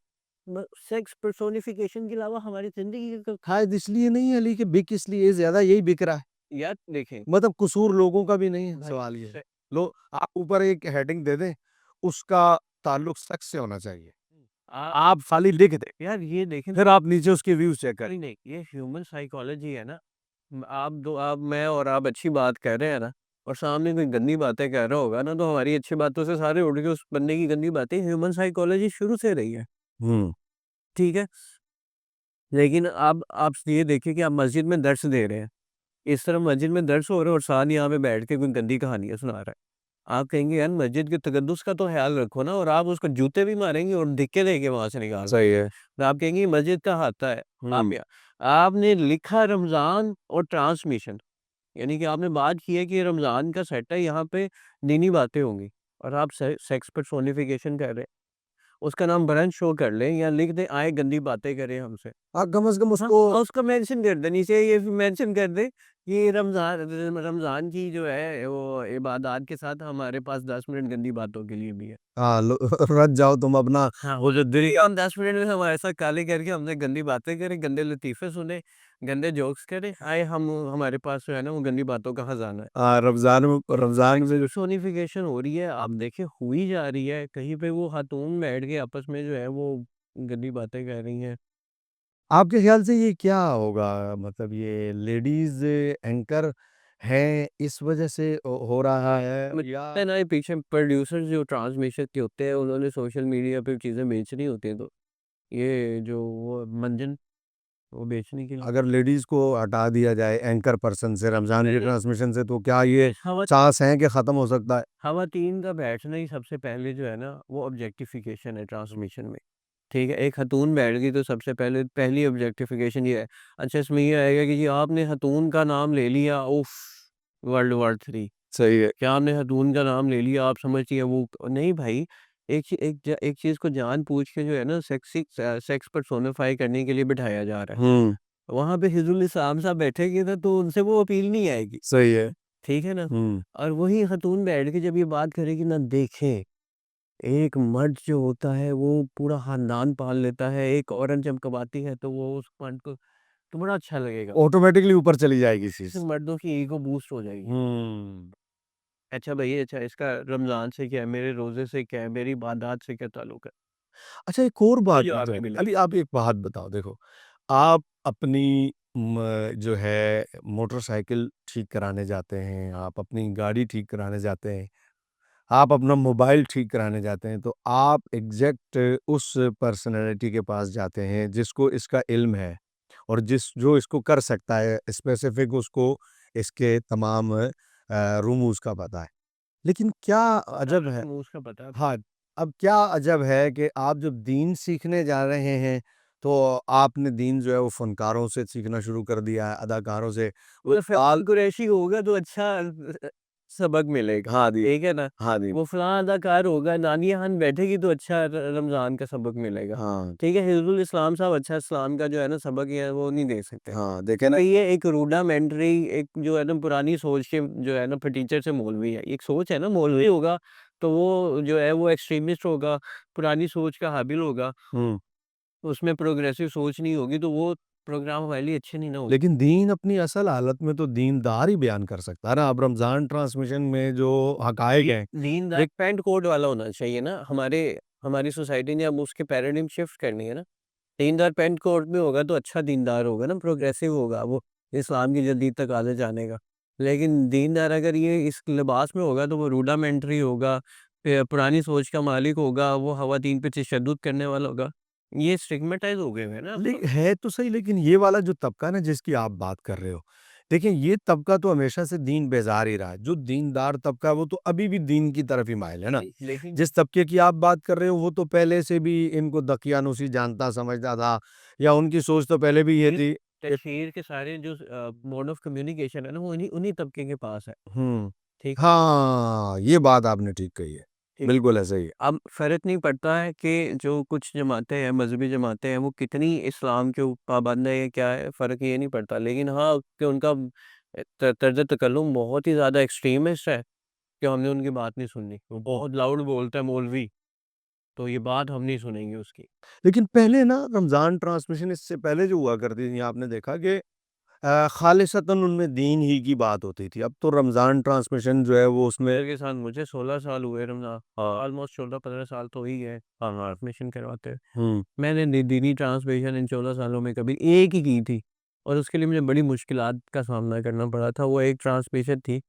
सेक्स पर्सोनिफिकेशन के अलावा हमारी ज़िंदगी का शायद इसलिए नहीं अली कि बिक इसलिए ज़्यादा यही बिक रहा है। यार देखें मतलब कसूर लोगों का भी नहीं है, भाई सवाल ये है। से लो आप ऊपर एक हेडिंग दे दें, उसका ताल्लुक सेक्स से होना चाहिए। आ आप खाली लिख दें, यार ये देखें फिर आप नीचे उसके व्यूज़ चेक करें। नहीं, नहीं, ये ह्यूमन साइकोलॉजी है ना। आप मैं और आप अच्छी बात कर रहे हैं ना और सामने कोई गंदी बातें कर रहा होगा ना, तो हमारी अच्छी बातों से सारे उड़ के उस बंदे की गंदी बातें ह्यूमन साइकोलॉजी शुरू से रही है, हुँ। ठीक है? लेकिन अब आप ये देखिए कि आप मस्जिद में दर्स दे रहे हैं। इस तरफ मस्जिद में दर्स हो रहा है और साथ यहाँ पे बैठ के कोई गंदी कहानियाँ सुना रहा है। आप कहेंगे यार मस्जिद के तकद्दुस का तो ख़्याल रखो ना और आप उसको जूते भी मारेंगे और धिक्के देके वहाँ से निकाल सही है। तो आप कहेंगे ये मस्जिद का हाता है। आप हुँ। या आपने लिखा रमज़ान और ट्रांसमिशन यानी कि आपने बात की है कि रमज़ान का सेट है यहाँ पे दीनी बातें होंगी और आप सेक्स पर्सोनिफिकेशन कर रहे हैं। उसका नाम ब्रंच शो कर लें या लिख दें आए गंदी बातें करें हमसे। आप कम से कम हाँ, उसको और उसको मेंशन कर दें, नीचे ये मेंशन कर दें कि रमज़ान की जो है वो इबादत के साथ हमारे पास 10 मिनट गंदी बातों के लिए भी है। हाँ, लो रच जाओ तुम अपना हाँ, वो जो दुनिया हम 10 मिनट में हमारे साथ काले करके हमसे गंदी बातें करें, गंदे लतीफ़े सुने, गंदे जोक्स करें, आए हम हमारे पास जो है ना वो गंदी बातों का खज़ाना है। रमज़ान में पर्सोनिफिकेशन हो रही है, आप देखिए हुई जा रही है, कहीं पे वो खातून बैठ के आपस में जो है वो गंदी बातें कर रही हैं। आपके ख़्याल से ये क्या होगा? मतलब ये लेडीज़ एंकर हैं, इस वजह से हो रहा है मुझे या लगता है ना ये पीछे प्रोड्यूसर्स जो ट्रांसमिशन के होते हैं उन्होंने सोशल मीडिया पे चीज़ें बेचनी होती हैं तो ये जो वो मंजन वो बेचने के लिए अगर लेडीज़ को हटा दिया जाए एंकर पर्सन से रमज़ान की नहीं, ट्रांसमिशन से तो क्या ये खवा चांस हैं कि ख़त्म हो सकता है? खवातीन का बैठना ही सबसे पहले जो है ना वो ऑब्जेक्टिफिकेशन है ट्रांसमिशन में। ठीक है, एक खातून बैठ गई तो सबसे पहले पहली ऑब्जेक्टिफिकेशन ये है। अच्छा इसमें ये आएगा कि जी आपने खातून का नाम ले लिया उफ़! वर्ल्ड वॉर 3 सही है। क्या आपने खातून का नाम ले लिया आप समझती हैं वो नहीं भाई, एक चीज़ को जान-बूझ के जो है ना सेक्स पर्सोनिफ़ाई करने के लिए बिठाया जा रहा है। हुँ, वहाँ पे हिज़्बुल इस्लाम साहब बैठेंगे ना तो उनसे वो अपील नहीं आएगी, सही है। ठीक है ना? हुँ। और वही खातून बैठ के जब ये बात करेगी ना देखें, एक मर्द जो होता है वो पूरा ख़ानदान पाल लेता है, एक औरत जब कमाती है तो वो उस मर्द को तो बड़ा अच्छा लगेगा। ऑटोमैटिकली ऊपर चली जाएगी चीज़। इससे मर्दों की ईगो बूस्ट हो जाएगी। हुँ। अच्छा भई अच्छा इसका रमज़ान से क्या है, मेरे रोज़े से क्या है, मेरी इबादत से क्या ताल्लुक है? अच्छा एक और कोई बात जवाब जो नहीं है मिलेगा। अली आप एक बात बताओ देखो, आप अपनी जो है मोटरसाइकिल ठीक कराने जाते हैं, आप अपनी गाड़ी ठीक कराने जाते हैं, आप अपना मोबाइल ठीक कराने जाते हैं, तो आप एग्ज़ैक्ट उस पर्सनैलिटी के पास जाते हैं जिसको इसका इल्म है और जो इसको कर सकता है, स्पेसिफ़िक उसको इसके तमाम रुमूज़ का पता है। लेकिन क्या अजब है रस्म उसका पता है। हाँ, अब क्या अजब है कि आप जब दीन सीखने जा रहे हैं, तो आपने दीन जो है वो फ़नकारों से सीखना शुरू कर दिया है, अदाकारों से। वो वो ताल फ़ैज़ल कुरैशी होगा तो अच्छा सबक मिलेगा, हाँ जी, ठीक है ना? हाँ जी, वो फलाँ अदाकार होगा, नानिया खान बैठेगी तो अच्छा रमज़ान का सबक मिलेगा, हाँ, ठीक है? हिज़्बुल इस्लाम साहब अच्छा इस्लाम का जो है ना सबक ये है वो नहीं दे सकते। हाँ, देखें ना तो ये एक रूडामेंट्री एक जो है ना पुरानी सोच के जो है ना टीचर से मौलवी है। एक सोच है ना मौलवी होगा तो वो जो है वो एक्सट्रीमिस्ट होगा, पुरानी सोच का हाबिल होगा, हुँ, उसमें प्रोग्रेसिव सोच नहीं होगी तो वो प्रोग्राम हमारे लिए अच्छे नहीं ना होंगे। लेकिन दीन अपनी असल हालत में तो दीनदार ही बयान कर सकता है ना, अब रमज़ान ट्रांसमिशन में जो हक़ाइक़ हैं, दीनदार देख पैंट कोट वाला होना चाहिए ना, हमारी सोसाइटी ने अब उसके पैराडिग्म शिफ्ट करनी है ना। दीनदार पैंट कोट में होगा तो अच्छा दीनदार होगा ना, प्रोग्रेसिव होगा वो, इस्लाम की जदीद तकाज़े जानेगा। लेकिन दीनदार अगर ये इस लिबास में होगा तो वो रूडामेंट्री होगा, पुरानी सोच का मालिक होगा, वो ख़वातीन पे तशद्दुद करने वाला होगा। ये स्टिग्मेटाइज़ हो गए हुए हैं ना अब ले तो। है तो सही लेकिन ये वाला जो तबका ना जिसकी आप बात कर रहे हो, देखिए, ये तबका तो हमेशा से दीन बेज़ार ही रहा है। जो दीनदार तबका है, वो तो अभी भी दीन की तरफ ही माइल है ना। लेकिन जिस तबके की आप बात कर रहे हो, वो तो पहले से भी इनको दकियानूसी जानता समझता था, या उनकी सोच तो पहले भी ये ये थी कि कश्मीर के सारे जो मोड ऑफ कम्युनिकेशन है ना, वो उन्हीं उन्हीं तबके के पास है। हुँ। ठीक है? हाँ, ये बात आपने ठीक कही है। ठीक। बिल्कुल ऐसा ही है। अब फ़र्क नहीं पड़ता है कि जो कुछ जमातें हैं, मज़हबी जमातें हैं, वो कितनी इस्लाम के पाबंद है या क्या है, फ़र्क ये नहीं पड़ता। लेकिन हाँ, कि उनका तर्ज़ तकल्लुम बहुत ही ज़्यादा एक्सट्रीमिस्ट है, कि हमने उनकी बात नहीं सुननी। वो बहुत लाउड बोलता है मौलवी, तो ये बात हम नहीं सुनेंगे उसकी। लेकिन पहले ना रमज़ान ट्रांसमिशन इससे पहले जो हुआ करती थी, आपने देखा कि खालिसतन उनमें दीन ही की बात होती थी। अब तो रमज़ान ट्रांसमिशन जो है वो उसमें मेरे साथ मुझे 16 साल हुए रमज़ान, ऑलमोस्ट 14-15 साल तो हो ही गए ट्रांसमिशन करवाते हुए। हुँ। मैंने दीनी ट्रांसमिशन इन 14 सालों में कभी एक ही की थी, और उसके लिए मुझे बड़ी मुश्किलात का सामना करना पड़ा था। वो एक ट्रांसमिशन थी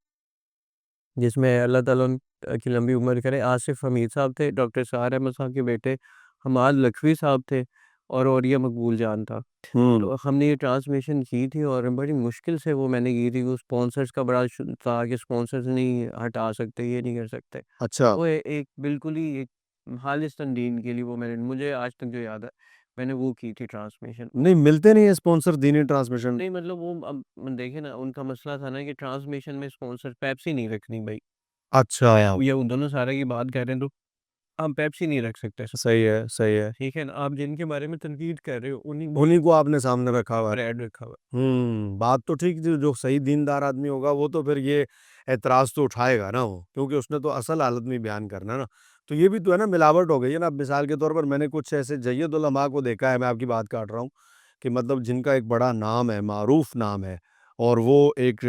जिसमें अल्लाह ताला की लंबी उम्र करे, आसिफ हमीद साहब थे, डॉक्टर सआर अहमद साहब के बेटे हमाद लखवी साहब थे, और औरिया मकबूल जान था। हुँ। तो हमने ये ट्रांसमिशन की थी और बड़ी मुश्किल से वो मैंने की थी। वो स्पॉन्सर्स का बड़ा था कि स्पॉन्सर्स नहीं हटा सकते, ये नहीं कर सकते। अच्छा। वो एक बिल्कुल ही एक खालिस्तान दीन के लिए, वो मैंने मुझे आज तक जो याद है, मैंने वो की थी ट्रांसमिशन। नहीं मिलते नहीं है स्पॉन्सर दीनी ट्रांसमिशन। नहीं मतलब वो अब देखिए ना, उनका मसला था ना कि ट्रांसमिशन में स्पॉन्सर पेप्सी नहीं रखनी भाई। अच्छा। ये वो दोनों सारे की बात कर रहे हैं, तो हम पेप्सी नहीं रख सकते। सही है, सही है। ठीक है ना? आप जिनके बारे में तनकीद कर रहे हो, उन्हीं उन्हीं को आपने सामने रखा हुआ है। पर ऐड रखा हुआ है। बात तो ठीक, जो जो सही दीनदार आदमी होगा वो तो फिर ये ऐतराज़ तो उठाएगा ना वो, क्योंकि उसने तो असल हालत में बयान करना है ना। तो ये भी तो है ना, मिलावट हो गई है ना। अब मिसाल के तौर पर मैंने कुछ ऐसे जय्यद उलमा को देखा है, मैं आपकी बात काट रहा हूँ, कि मतलब जिनका एक बड़ा नाम है, मारूफ़ नाम है, और वो एक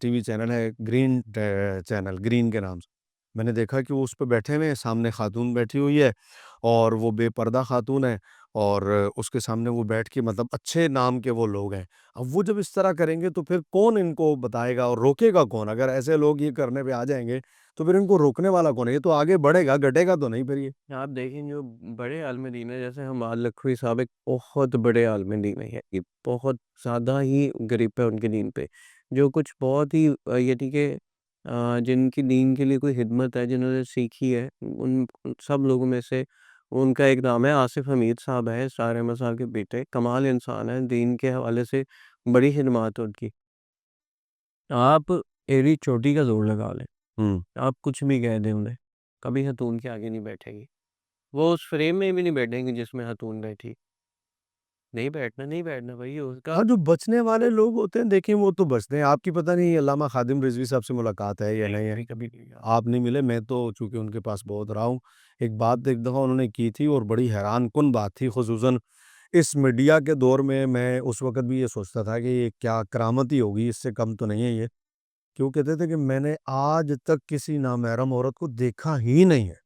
टीवी चैनल है, ग्रीन चैनल, ग्रीन के नाम से। मैंने देखा कि वो उस पे बैठे हुए हैं, सामने खातून बैठी हुई है, और वो बेपर्दा खातून है, और उसके सामने वो बैठ के, मतलब अच्छे नाम के वो लोग हैं। अब वो जब इस तरह करेंगे तो फिर कौन इनको बताएगा और रोकेगा कौन? अगर ऐसे लोग ये करने पे आ जाएँगे, तो फिर इनको रोकने वाला कौन है? ये तो आगे बढ़ेगा, घटेगा तो नहीं फिर ये। आप देखें जो बड़े आलिम दीन है, जैसे हमाद लखवी साहब एक बहुत बड़े आलिम दीन है, ये बहुत ज़्यादा ही गिरफ़्त है उनके दीन पे। जो कुछ बहुत ही यानी कि जिनकी दीन के लिए कोई खिदमत है, जिन्होंने सीखी है, उन सब लोगों में से उनका एक नाम है, आसिफ हमीद साहब है, सारे अहमद साहब के बेटे, कमाल इंसान है, दीन के हवाले से बड़ी खिदमत है उनकी। आप एड़ी चोटी का ज़ोर लगा लें, हुँ। आप कुछ भी कह दें उन्हें, कभी खातून के आगे नहीं बैठेंगी। वो उस फ्रेम में भी नहीं बैठेंगे जिसमें खातून बैठी। नहीं बैठना, नहीं बैठना भई उसका। हाँ, जो बचने वाले लोग होते हैं, देखिए वो तो बचते हैं। आपकी पता नहीं अल्लामा खादिम रिज़वी साहब से मुलाकात है या नहीं, नहीं है? कभी कभी नहीं यार। आप नहीं मिले, मैं तो चूँकि उनके पास बहुत रहा हूँ। एक बात एक दफ़ा उन्होंने की थी और बड़ी हैरानकुन बात थी, ख़ुसूसन इस मीडिया के दौर में। मैं उस वक़्त भी ये सोचता था कि ये क्या करामत ही होगी, इससे कम तो नहीं है ये। कि वो कहते थे कि मैंने आज तक किसी नामहरम औरत को देखा ही नहीं है।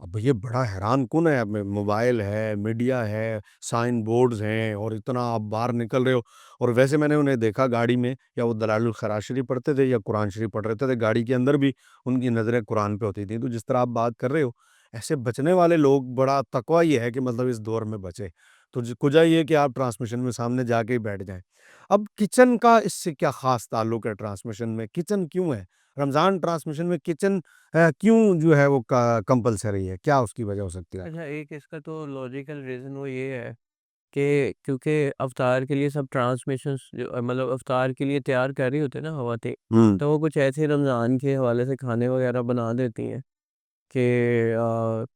अब ये बड़ा हैरानकुन है। अब मोबाइल है, मीडिया है, साइन बोर्ड्स हैं, और इतना आप बाहर निकल रहे हो। और वैसे मैंने उन्हें देखा गाड़ी में, या वो दलाइलुल ख़ैरात शरीफ पढ़ते थे या कुरान शरीफ पढ़ रहे थे, गाड़ी के अंदर भी उनकी नज़रें कुरान पे होती थी। तो जिस तरह आप बात कर रहे हो, ऐसे बचने वाले लोग, बड़ा तकवा ये है कि मतलब इस दौर में बचे। तो कुजा ये है कि आप ट्रांसमिशन में सामने जाके ही बैठ जाएँ। अब किचन का इससे क्या ख़ास ताल्लुक है ट्रांसमिशन में? किचन क्यों है? रमज़ान ट्रांसमिशन में किचन क्यों जो है वो क कंपल्सरी है? क्या उसकी वजह हो सकती है? अच्छा, एक इसका तो लॉजिकल रीज़न वो ये है कि क्योंकि अफ्तार के लिए सब ट्रांसमिशंस जो मतलब अफ्तार के लिए तैयार कर रही होते हैं ना ख़वातीन, हुँ। तो वो कुछ ऐसे रमज़ान के हवाले से खाने वग़ैरह बना देती हैं कि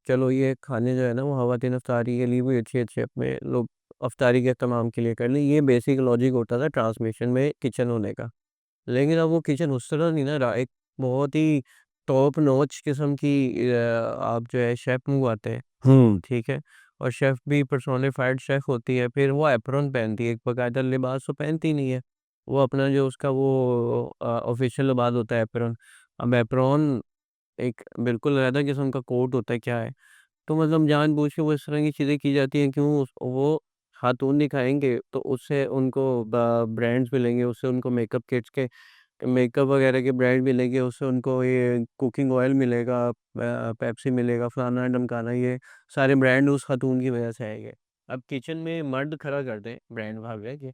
चलो ये खाने जो है ना, वो ख़वातीन अफ्तारी के लिए भी अच्छे-अच्छे अपने लोग अफ्तारी के इत्तमाम के लिए कर लें। ये बेसिक लॉजिक होता था ट्रांसमिशन में किचन होने का। लेकिन अब वो किचन उस तरह नहीं ना रहा, एक बहुत ही टॉप नॉच किस्म की आप जो है शेफ़ मंगवाते हैं, हुँ। ठीक है? और शेफ़ भी पर्सोनिफाइड शेफ़ होती है, फिर वो एप्रॉन पहनती है, एक बाकायदा लिबास तो पहनती नहीं है। वो अपना जो उसका वो ऑफ़िशियल लिबास होता है एप्रॉन। अब एप्रॉन एक बिल्कुल अलग किस्म का कोट होता है, क्या है? तो मतलब जानबूझ के वो इस तरह की चीज़ें की जाती हैं, क्यों? वो खातून दिखाएँगे तो उससे उनको ब्रांड्स मिलेंगे, उससे उनको मेकअप किट्स के मेकअप वगैरह के ब्रांड मिलेंगे, उससे उनको ये कुकिंग ऑयल मिलेगा, पेप्सी मिलेगा, फलाना-ढिमकाना, ये सारे ब्रांड उस खातून की वजह से आएँगे। अब किचन में मर्द खड़ा कर दें, ब्रांड भाग जाएँगे।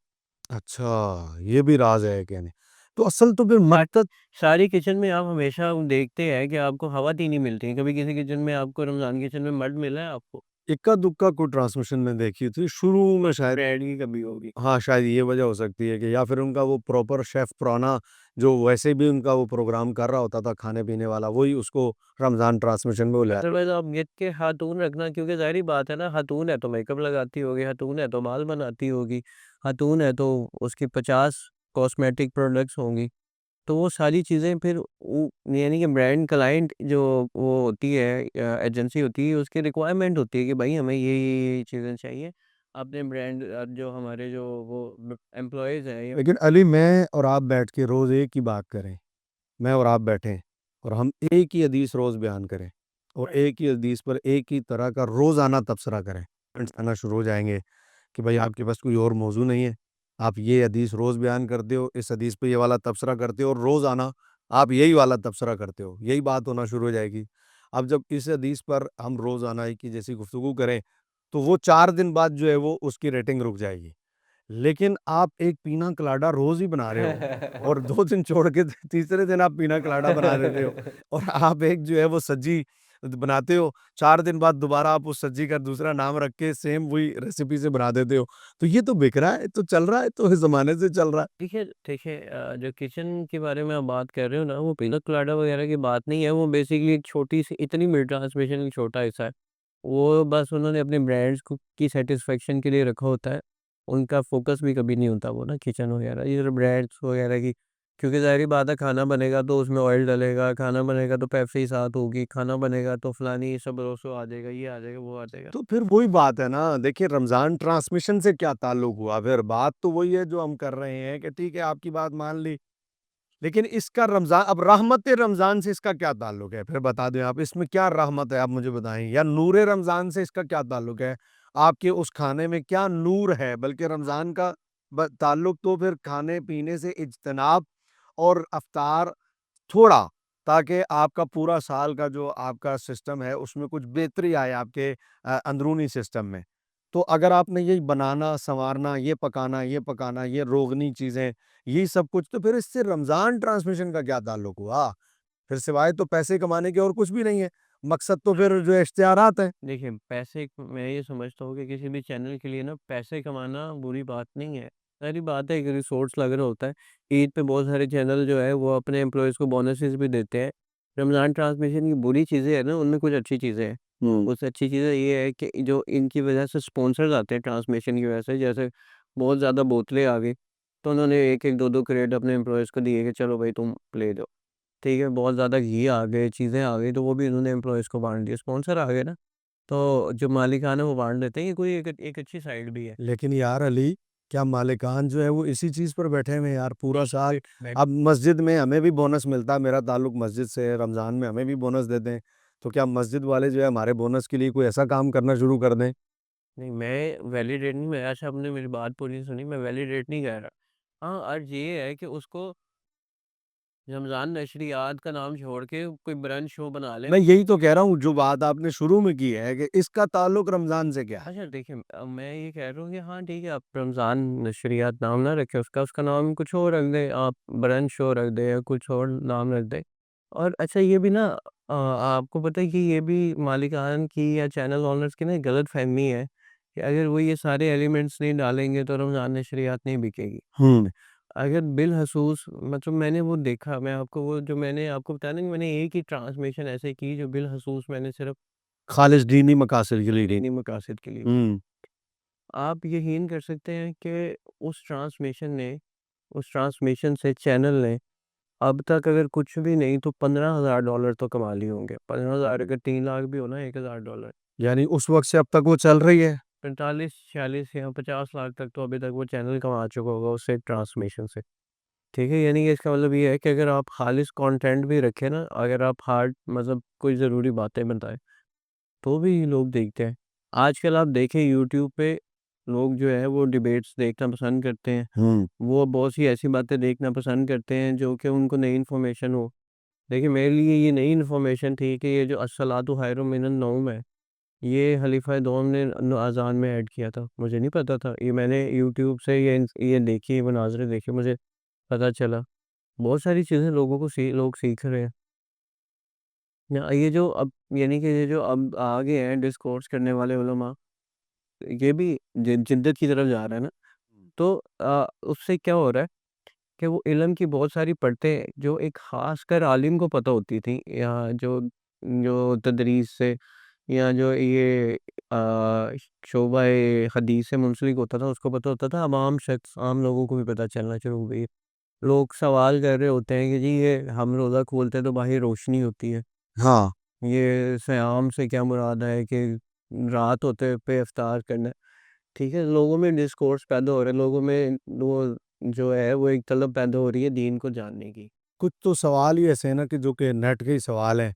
अच्छा, ये भी राज़ है कहने। तो असल तो फिर सा मकसद सारी किचन में आप हमेशा देखते हैं कि आपको हवा तीनी मिलती है। कभी किसी किचन में आपको रमज़ान किचन में मर्द मिला है आपको? इक्का-दुक्का कोई ट्रांसमिशन में देखी थी, शुरू में शायद। ब्रेड की कमी होगी। हाँ, शायद ये वजह हो सकती है कि या फिर उनका वो प्रॉपर शेफ़ पुराना जो वैसे भी उनका वो प्रोग्राम कर रहा होता था खाने-पीने वाला, वही उसको रमज़ान ट्रांसमिशन में वो ले आया। अदरवाइज़ आप गेट के खातून रखना, क्योंकि ज़ाहिर-सी बात है ना, खातून है तो मेकअप लगाती होगी, खातून है तो बाल बनाती होगी, खातून है तो उसकी 50 कॉस्मेटिक प्रोडक्ट्स होंगी। तो वो सारी चीज़ें फिर वो यानी कि ब्रांड क्लाइंट जो वो होती है एजेंसी होती है, उसकी रिक्वायरमेंट होती है कि भाई हमें ये चीज़ें चाहिए। अपने ब्रांड जो हमारे जो वो एम्प्लॉइज़ हैं या लेकिन अली, मैं और आप बैठ के रोज़ एक ही बात करें, मैं और आप बैठें और हम एक ही हदीस रोज़ बयान करें और एक ही हदीस पर एक ही तरह का रोज़ाना तबसरा करें। कमेंट्स आना शुरू हो जाएँगे कि भाई आपके पास कोई और मौज़ू नहीं है। आप ये हदीस रोज़ बयान करते हो, इस हदीस पे ये वाला तबसरा करते हो और रोज़ाना आप यही वाला तबसरा करते हो। यही बात होना शुरू हो जाएगी। अब जब इस हदीस पर हम रोज़ाना एक ही जैसी गुफ्तगू करें, तो वो 4 दिन बाद जो है वो उसकी रेटिंग रुक जाएगी। लेकिन आप एक पीना कलाडा रोज़ ही बना रहे हो और 2 दिन छोड़ के तीसरे दिन आप पीना कलाडा बना देते हो और आप एक जो है वो सज्जी बनाते हो, 4 दिन बाद दोबारा आप उस सज्जी का दूसरा नाम रख के सेम वही रेसिपी से बना देते हो। तो ये तो बिक रहा है, तो चल रहा है, तो इस ज़माने से चल रहा है। देखिए देखिए जो किचन के बारे में आप बात कर रहे हो ना, वो पीनट कोलाडा वगैरह की बात नहीं है, वो बेसिकली एक छोटी-सी इतनी मिड ट्रांसमिशन एक छोटा हिस्सा है। वो बस उन्होंने अपने ब्रांड्स को की सैटिस्फैक्शन के लिए रखा होता है। उनका फ़ोकस भी कभी नहीं होता वो ना किचन वगैरह, ये जो ब्रांड्स वगैरह की, क्योंकि ज़ाहिर-सी बात है, खाना बनेगा तो उसमें ऑयल डलेगा, खाना बनेगा तो पेप्सी साथ होगी, खाना बनेगा तो फलानी सबरोसो आ जाएगा, ये आ जाएगा, वो आ जाएगा। तो फिर वही बात है ना, देखिए रमज़ान ट्रांसमिशन से क्या ताल्लुक हुआ? फिर बात तो वही है जो हम कर रहे हैं कि ठीक है आपकी बात मान ली। लेकिन इसका रमज़ान अब रहमत रमज़ान से इसका क्या ताल्लुक है? फिर बता दें आप, इसमें क्या रहमत है आप मुझे बताएँ? या नूरे रमज़ान से इसका क्या ताल्लुक है? आपके उस खाने में क्या नूर है? बल्कि रमज़ान का ताल्लुक तो फिर खाने-पीने से इज्तनाब और इफ्तार थोड़ा, ताकि आपका पूरा साल का जो आपका सिस्टम है उसमें कुछ बेहतरी आए आपके अंदरूनी सिस्टम में। तो अगर आपने यही बनाना, सँवारना, ये पकाना, ये रोगनी चीज़ें, यही सब कुछ, तो फिर इससे रमज़ान ट्रांसमिशन का क्या ताल्लुक हुआ? फिर सिवाय तो पैसे कमाने के और कुछ भी नहीं है। मकसद तो फिर जो है इश्तिहारात हैं। देखिए, पैसे मैं ये समझता हूँ कि किसी भी चैनल के लिए ना पैसे कमाना बुरी बात नहीं है। सारी बात है, एक रिसोर्स लग रहा होता है। ईद पे बहुत सारे चैनल जो है वो अपने एम्प्लॉइज़ को बोनसेस भी देते हैं। रमज़ान ट्रांसमिशन की बुरी चीज़ें हैं ना, उनमें कुछ अच्छी चीज़ें हैं। हुँ। उससे अच्छी चीज़ें ये है कि जो इनकी वजह से स्पॉन्सर्स आते हैं ट्रांसमिशन की वजह से, जैसे बहुत ज़्यादा बोतलें आ गई, तो उन्होंने 1-1 2-2 क्रेट अपने एम्प्लॉइज़ को दिए कि चलो भाई तुम ले जाओ। ठीक है, बहुत ज़्यादा घी आ गए, चीज़ें आ गई, तो वो भी उन्होंने एम्प्लॉइज़ को बाँट दिए। स्पॉन्सर आ गए ना। तो जो मालिकान है वो बाँट देते हैं, ये कोई एक अच्छी साइड भी है। लेकिन यार अली, क्या मालिकान जो है वो इसी चीज़ पर बैठे हुए हैं यार पूरा साल? मैं अब मस्जिद में हमें भी बोनस मिलता है, मेरा ताल्लुक मस्जिद से है, रमज़ान में हमें भी बोनस देते हैं। तो क्या मस्जिद वाले जो है हमारे बोनस के लिए कोई ऐसा काम करना शुरू कर दें? नहीं, मैं वैलिडेट नहीं, मैं अच्छा आपने मेरी बात पूरी सुनी, मैं वैलिडेट नहीं कह रहा। हाँ, अर्ज़ ये है कि उसको रमज़ान नशरियात का नाम छोड़ के कोई ब्रांड शो बना लें। मैं यही तो कह रहा हूँ, जो बात आपने शुरू में की है कि इसका ताल्लुक रमज़ान से क्या है? अच्छा देखिए, मैं ये कह रहा हूँ कि हाँ ठीक है, आप रमज़ान नशरियात नाम ना रखें उसका, उसका नाम कुछ और रख दें, आप ब्रांड शो रख दें या कुछ और नाम रख दें। और अच्छा ये भी ना, आपको पता है कि ये भी मालिकान की या चैनल ओनर्स की ना गलतफ़हमी है कि अगर वो ये सारे एलिमेंट्स नहीं डालेंगे तो रमज़ान नशरियात नहीं बिकेगी। हुँ। अगर बिलख़सूस मतलब मैंने वो देखा, मैं आपको वो जो मैंने आपको बताया ना कि मैंने एक ही ट्रांसमिशन ऐसे की जो बिलख़सूस मैंने सिर्फ़ खालिस दीनी मकासद के लिए की। दीनी मकासद के लिए की। हुँ। आप यकीन कर सकते हैं कि उस ट्रांसमिशन से चैनल ने अब तक अगर कुछ भी नहीं तो $15,000 तो कमा लिए होंगे। 15,000 अगर 3 लाख भी हो ना, $1,000, यानी उस वक़्त से अब तक वो चल रही है? 45-46 या 50 लाख तक तो अभी तक वो चैनल कमा चुका होगा उससे ट्रांसमिशन से। ठीक है? यानी कि इसका मतलब ये है कि अगर आप खालिस कंटेंट भी रखें ना, अगर आप हार्ड मतलब कोई ज़रूरी बातें बताएँ, तो भी लोग देखते हैं। आजकल आप देखें यूट्यूब पे लोग जो है वो डिबेट्स देखना पसंद करते हैं। हुँ। वो बहुत सी ऐसी बातें देखना पसंद करते हैं जो कि उनको नई इन्फॉर्मेशन हो। देखिए मेरे लिए ये नई इन्फॉर्मेशन थी कि ये जो अस्सलातु खैरुम मिनन नौम है, ये खलीफा दोम ने अज़ान में ऐड किया था, मुझे नहीं पता था। ये मैंने यूट्यूब से ये देखी, मुनाज़रे देखे, मुझे पता चला। बहुत सारी चीज़ें लोगों को लोग सीख रहे हैं। ये जो अब यानी कि ये जो अब आ गए हैं डिस्कोर्स करने वाले उलमा, ये भी जिद्दत की तरफ जा रहा है ना। तो उससे क्या हो रहा है कि वो इल्म की बहुत सारी परतें जो एक ख़ासकर आलिम को पता होती थी, या जो जो तदरीस से, या जो ये शोबा-ए हदीस से मुंसलिक होता था, उसको पता होता था। अब आम शख्स, आम लोगों को भी पता चलना शुरू हो गई है। लोग सवाल कर रहे होते हैं कि जी ये हम रोज़ा खोलते हैं तो बाहर रोशनी होती है। हाँ। ये क़याम से क्या मुराद है कि रात होते पे इफ्तार करना है। ठीक है, लोगों में डिस्कोर्स पैदा हो रहे हैं, लोगों में वो जो है वो एक तलब पैदा हो रही है दीन को जानने की। कुछ तो सवाल ही ऐसे हैं ना कि जो कि नेट के ही सवाल हैं,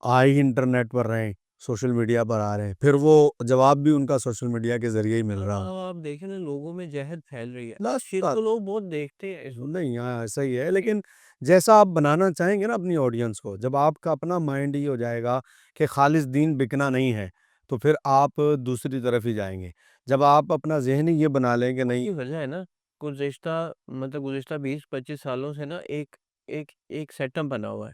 आ ही इंटरनेट पर रहे हैं, सोशल मीडिया पर आ रहे हैं, फिर वो जवाब भी उनका सोशल मीडिया के ज़रिए ही मिल रहा है। अब आप देखें ना, लोगों में जहल फैल रही है। लास्ट शिर बात तो लोग बहुत देखते हैं इस वक़्त। नहीं, हाँ, ऐसा ही है, लेकिन जैसा आप बनाना चाहेंगे ना अपनी ऑडियंस को, जब आपका अपना माइंड ये हो जाएगा कि खालिस दीन बिकना नहीं है, तो फिर आप दूसरी तरफ ही जाएँगे। जब आप अपना ज़हन ही ये बना लें कि नहीं। उसकी वजह है ना, गुज़िश्ता 20-25 सालों से ना एक एक एक सेटअप बना हुआ है।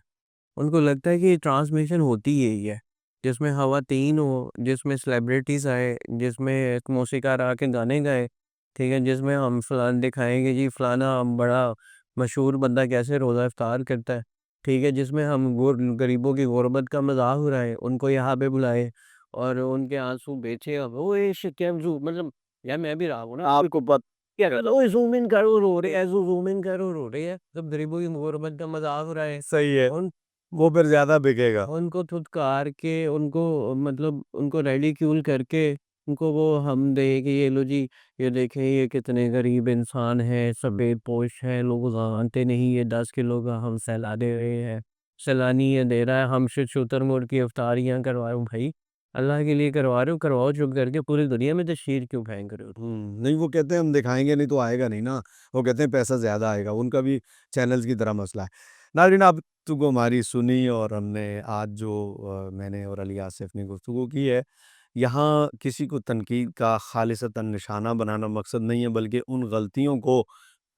उनको लगता है कि ट्रांसमिशन होती यही है, जिसमें ख़वातीन हो, जिसमें सेलिब्रिटीज़ आए, जिसमें एक मौसीक़ार आके गाने गाए, ठीक है? जिसमें हम दिखाएँगे जी फलाना बड़ा मशहूर बंदा कैसे रोज़ा इफ्तार करता है, ठीक है? जिसमें हम गरीबों की गुरबत का मज़ाक उड़ाएँ, उनको यहाँ पे बुलाएँ और उनके आँसू बेचे। अब ओए शिकम मतलब यार मैं भी रहा हूँ ना, आपको क्या कहता है, ओए ज़ूम इन करो रो रहे हैं, ज़ूम इन करो रो रहे हैं। सब गरीबों की गुरबत का मज़ाक उड़ाएँ। सही है, उन वो फिर ज़्यादा बिकेगा। उनको धुतकार के, उनको मतलब उनको रिडिक्यूल करके, उनको वो हम दे कि ये लो जी, ये देखें ये कितने गरीब इंसान हैं, सफ़ेदपोश हैं, लोग जानते नहीं, ये 10 किलो का हम सहला दे रहे हैं। सैलानी ये दे रहा है, हम शुतुरमुर्ग की इफ्तारियाँ करवा रहे हो भाई, अल्लाह के लिए करवा रहे हो, करवाओ चुप करके, पूरी दुनिया में तशहीर क्यों फेंक रहे हो? नहीं वो कहते हैं हम दिखाएँगे नहीं तो आएगा नहीं ना, वो कहते हैं पैसा ज़्यादा आएगा, उनका भी चैनल्स की तरह मसला है। नाज़रीन आप गुफ्तगू हमारी सुनी और हमने आज जो मैंने और अली आसिफ ने गुफ्तगू की है, यहाँ किसी को तनकीद का खालिसतन निशाना बनाना मकसद नहीं है बल्कि उन गलतियों को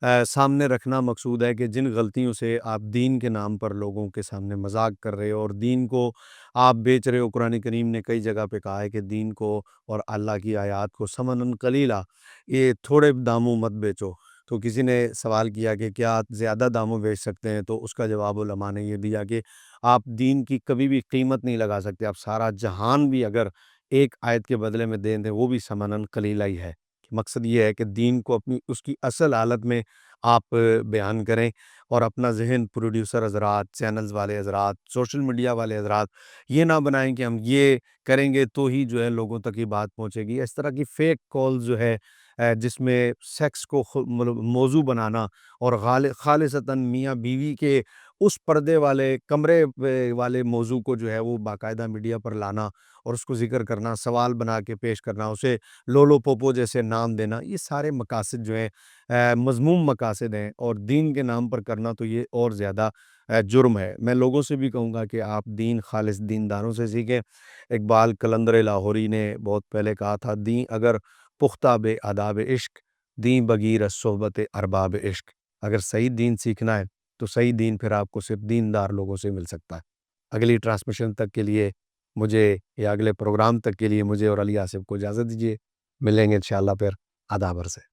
सामने रखना मकसूद है कि जिन गलतियों से आप दीन के नाम पर लोगों के सामने मज़ाक कर रहे हो और दीन को आप बेच रहे हो। कुरान करीम ने कई जगह पे कहा है कि दीन को और अल्लाह की आयत को समनन कलीला, ये थोड़े दामों मत बेचो। तो किसी ने सवाल किया कि क्या ज़्यादा दामों बेच सकते हैं, तो उसका जवाब उलमा ने ये दिया कि आप दीन की कभी भी कीमत नहीं लगा सकते। आप सारा जहान भी अगर एक आयत के बदले में दे दें, वो भी समनन कलीला ही है। मकसद ये है कि दीन को अपनी उसकी असल हालत में आप बयान करें और अपना ज़हन प्रोड्यूसर हज़रात, चैनल्स वाले हज़रात, सोशल मीडिया वाले हज़रात ये ना बनाएँ कि हम ये करेंगे तो ही जो है लोगों तक ये बात पहुँचेगी। इस तरह की फ़ेक कॉल्स जो है जिसमें सेक्स को मतलब मौजू बनाना और खालिसतन मियाँ-बीवी के उस पर्दे वाले कमरे वाले मौजू को जो है वो बाकायदा मीडिया पर लाना और उसको ज़िक्र करना, सवाल बना के पेश करना, उसे लोलो पोपो जैसे नाम देना, ये सारे मकासद जो हैं मज़मूम मकासद हैं और दीन के नाम पर करना तो ये और ज़्यादा जुर्म है। मैं लोगों से भी कहूँगा कि आप दीन खालिस दीनदारों से सीखें। इकबाल कलंदर लाहौरी ने बहुत पहले कहा था, दीन अगर पुख्ता बे आदाब इश्क, दीन बगीर सोहबत अरबाब इश्क। अगर सही दीन सीखना है तो सही दीन फिर आपको सिर्फ दीनदार लोगों से मिल सकता है। अगली ट्रांसमिशन तक के लिए मुझे या अगले प्रोग्राम तक के लिए मुझे और अली आसिफ को इजाज़त दीजिए। मिलेंगे इंशाअल्लाह फिर। आदाब अर्ज़ है।